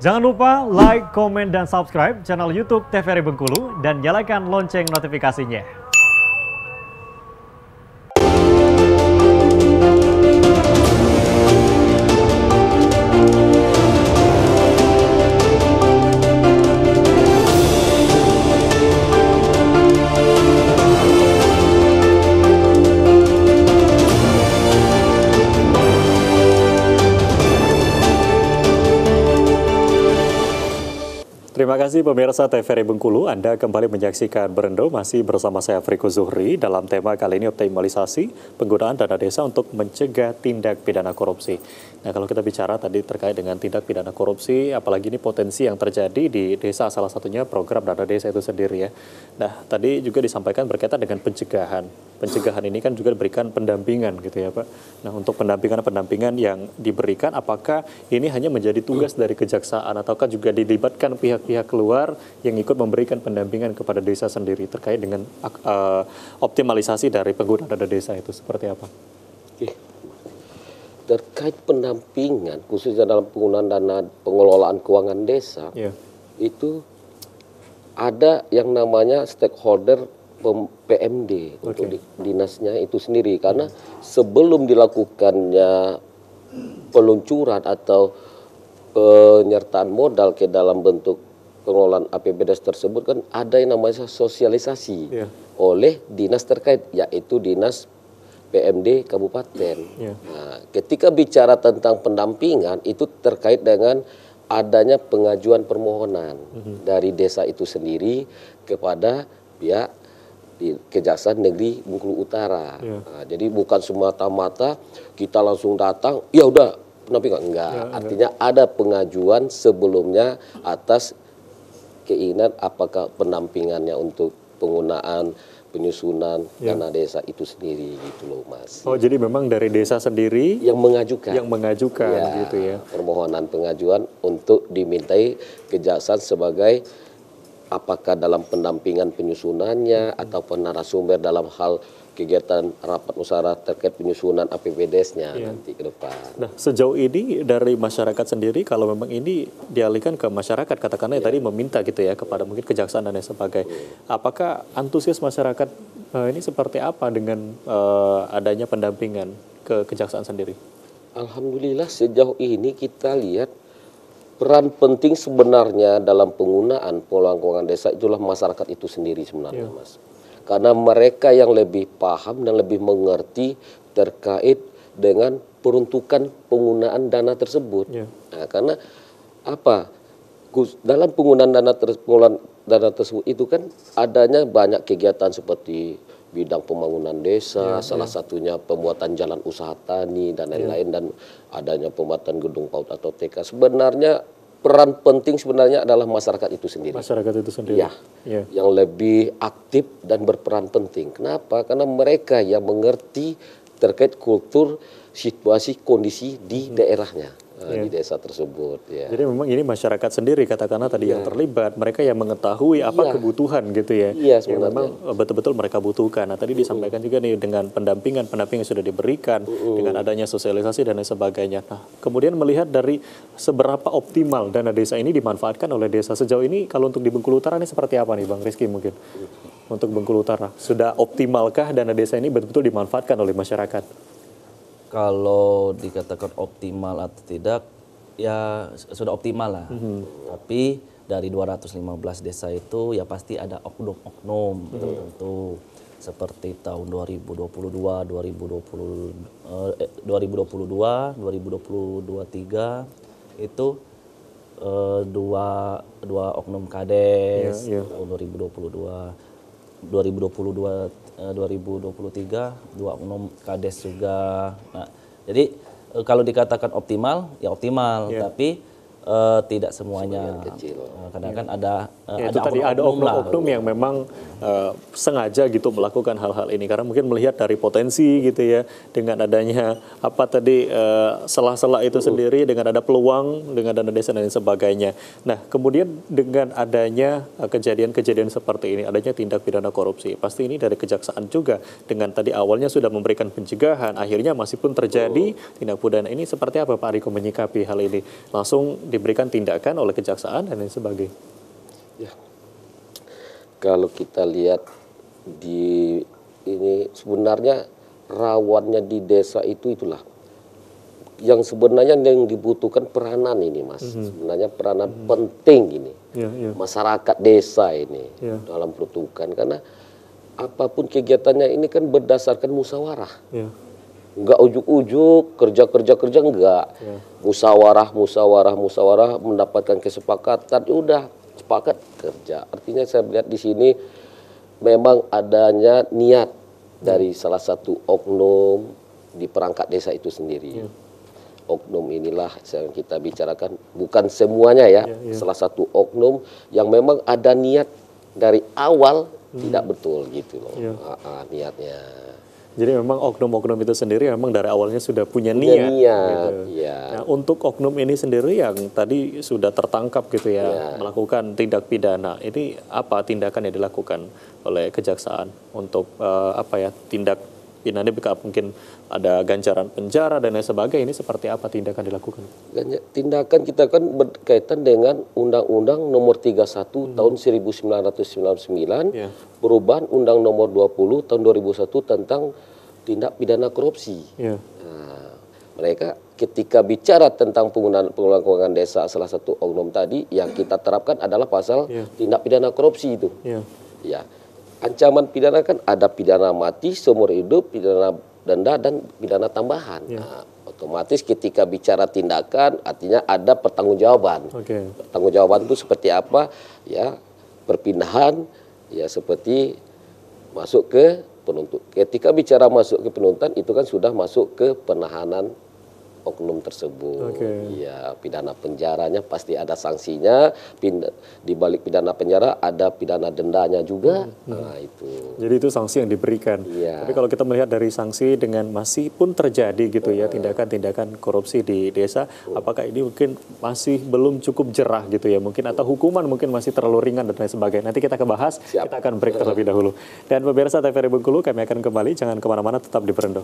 Jangan lupa like, komen, dan subscribe channel YouTube TVRI Bengkulu dan nyalakan lonceng notifikasinya. Terima kasih pemirsa TVRI Bengkulu, Anda kembali menyaksikan Berendo masih bersama saya Friko Zuhri dalam tema kali ini optimalisasi penggunaan dana desa untuk mencegah tindak pidana korupsi. Nah, kalau kita bicara tadi terkait dengan tindak pidana korupsi, apalagi ini potensi yang terjadi di desa, salah satunya program dana desa itu sendiri ya. Nah, tadi juga disampaikan berkaitan dengan pencegahan. Pencegahan ini kan juga diberikan pendampingan gitu ya Pak. Nah, untuk pendampingan yang diberikan, apakah ini hanya menjadi tugas dari kejaksaan ataukah juga dilibatkan pihak-pihak luar yang ikut memberikan pendampingan kepada desa sendiri terkait dengan optimalisasi dari pengguna dana desa itu seperti apa? Terkait pendampingan khususnya dalam penggunaan dana pengelolaan keuangan desa, itu ada yang namanya stakeholder PMD untuk dinasnya itu sendiri, karena sebelum dilakukannya peluncuran atau penyertaan modal ke dalam bentuk pengelolaan APBDes tersebut kan ada yang namanya sosialisasi oleh dinas terkait, yaitu dinas PMD kabupaten. Nah, ketika bicara tentang pendampingan itu terkait dengan adanya pengajuan permohonan dari desa itu sendiri kepada pihak di Kejaksaan Negeri Bengkulu Utara. Nah, jadi bukan semata-mata kita langsung datang, ya udah pendampingan, enggak. Artinya ada pengajuan sebelumnya atas keinginan apakah pendampingannya untuk penggunaan penyusunan dana desa itu sendiri gitu loh Mas. Oh, jadi memang dari desa sendiri yang mengajukan gitu ya. Permohonan pengajuan untuk dimintai kejaksaan sebagai apakah dalam pendampingan penyusunannya ataupun narasumber dalam hal kegiatan rapat musyawarah terkait penyusunan APBDes-nya nanti ke depan. Nah, sejauh ini dari masyarakat sendiri, kalau memang ini dialihkan ke masyarakat, katakanlah tadi meminta gitu ya kepada mungkin kejaksaan dan lain sebagainya. Apakah antusias masyarakat ini seperti apa dengan adanya pendampingan ke kejaksaan sendiri? Alhamdulillah sejauh ini kita lihat peran penting sebenarnya dalam penggunaan pengelolaan keuangan desa itulah masyarakat itu sendiri sebenarnya Mas. Karena mereka yang lebih paham dan lebih mengerti terkait dengan peruntukan penggunaan dana tersebut. Nah, karena apa? Dalam penggunaan dana tersebut itu kan adanya banyak kegiatan seperti bidang pembangunan desa, salah satunya pembuatan jalan usaha tani dan lain-lain, dan adanya pembuatan gedung PAUD atau TK. Sebenarnya peran penting sebenarnya adalah masyarakat itu sendiri. Masyarakat itu sendiri. Yang lebih aktif dan berperan penting. Kenapa? Karena mereka yang mengerti terkait kultur, situasi, kondisi di daerahnya. Di desa tersebut. Jadi memang ini masyarakat sendiri katakanlah tadi yang terlibat, mereka yang mengetahui apa kebutuhan gitu ya, yang memang betul-betul mereka butuhkan. Nah, tadi disampaikan juga nih dengan pendampingan yang sudah diberikan, dengan adanya sosialisasi dan lain sebagainya. Nah, kemudian melihat dari seberapa optimal dana desa ini dimanfaatkan oleh desa sejauh ini, kalau untuk di Bengkulu Utara ini seperti apa nih Bang Rizky mungkin? Untuk Bengkulu Utara, sudah optimalkah dana desa ini betul-betul dimanfaatkan oleh masyarakat? Kalau dikatakan optimal atau tidak, ya sudah optimal lah. Tapi dari 215 desa itu ya pasti ada oknum-oknum tertentu. Seperti tahun 2022, 2023 itu dua oknum kades tahun 2022. 2023 dua oknum kades juga. Nah, jadi kalau dikatakan optimal ya optimal, tapi tidak semuanya. Kadang kan ada oknum yang memang sengaja gitu melakukan hal-hal ini karena mungkin melihat dari potensi gitu ya, dengan adanya apa tadi sela-sela itu sendiri, dengan ada peluang dengan dana desa dan sebagainya. Nah, kemudian dengan adanya kejadian-kejadian seperti ini, adanya tindak pidana korupsi, pasti ini dari kejaksaan juga dengan tadi awalnya sudah memberikan pencegahan, akhirnya masih pun terjadi tindak pidana ini. Seperti apa Pak Riko menyikapi hal ini? Langsung diberikan tindakan oleh kejaksaan dan lain sebagainya. Ya. Kalau kita lihat di ini sebenarnya rawannya di desa itulah yang sebenarnya yang dibutuhkan peranan ini, Mas. Sebenarnya peranan penting ini. Masyarakat desa ini dalam peruntukan, karena apapun kegiatannya ini kan berdasarkan musyawarah. Enggak ujuk-ujuk kerja enggak. Musyawarah mendapatkan kesepakatan, udah sepakat kerja. Artinya saya melihat di sini memang adanya niat dari salah satu oknum di perangkat desa itu sendiri. Oknum inilah yang kita bicarakan, bukan semuanya ya. Salah satu oknum yang memang ada niat dari awal tidak betul gitu loh. Niatnya. Jadi memang oknum-oknum itu sendiri memang dari awalnya sudah punya niat. Gitu. Nah, untuk oknum ini sendiri yang tadi sudah tertangkap gitu ya, melakukan tindak pidana, ini apa tindakan yang dilakukan oleh kejaksaan untuk tindak pidana? Mungkin ada ganjaran penjara dan lain sebagainya, ini seperti apa tindakan dilakukan? Tindakan kita kan berkaitan dengan Undang-Undang Nomor 31 tahun 1999, perubahan Undang Nomor 20 tahun 2001 tentang tindak pidana korupsi. Nah, mereka ketika bicara tentang penggunaan keuangan desa, salah satu oknum tadi yang kita terapkan adalah pasal tindak pidana korupsi itu. Ya. Ancaman pidana kan ada pidana mati, seumur hidup, pidana denda, dan pidana tambahan. Nah, otomatis ketika bicara tindakan, artinya ada pertanggungjawaban. Pertanggungjawaban itu seperti apa? Ya, perpindahan, ya seperti masuk ke penuntut. Ketika bicara masuk ke penuntutan, itu kan sudah masuk ke penahanan oknum tersebut. Ya, pidana penjaranya pasti ada sanksinya. Di balik pidana penjara ada pidana dendanya juga. Nah, itu. Jadi itu sanksi yang diberikan. Tapi kalau kita melihat dari sanksi dengan masih pun terjadi gitu ya tindakan-tindakan korupsi di desa, apakah ini mungkin masih belum cukup jerah gitu ya? Mungkin atau hukuman mungkin masih terlalu ringan dan lain sebagainya. Nanti kita akan bahas. Kita akan break terlebih dahulu. Dan pemirsa TVRI Bengkulu, kami akan kembali. Jangan kemana-mana, tetap di Berendo.